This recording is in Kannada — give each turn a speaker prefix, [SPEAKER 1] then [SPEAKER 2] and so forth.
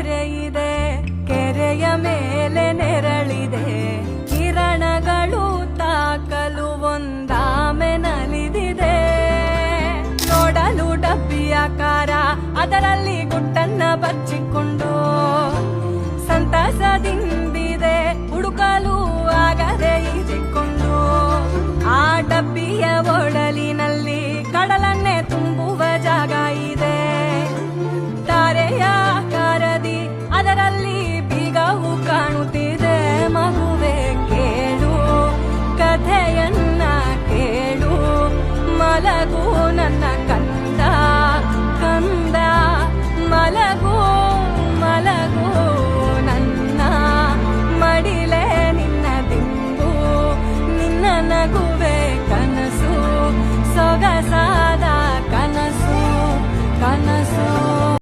[SPEAKER 1] ಕೆರೆ ಇದೆ, ಕೆರೆಯ ಮೇಲೆ ನೆರಳಿದೆ, ಕಿರಣಗಳು ತಾಕಲು ಒಂದಾಮೆ ನಲಿದಿದೆ. ನೋಡಲು ಡಬ್ಬಿಯಾಕಾರ, ಅದರಲ್ಲಿ ಗುಟ್ಟನ್ನ ಬಚ್ಚಿಕೊಂಡು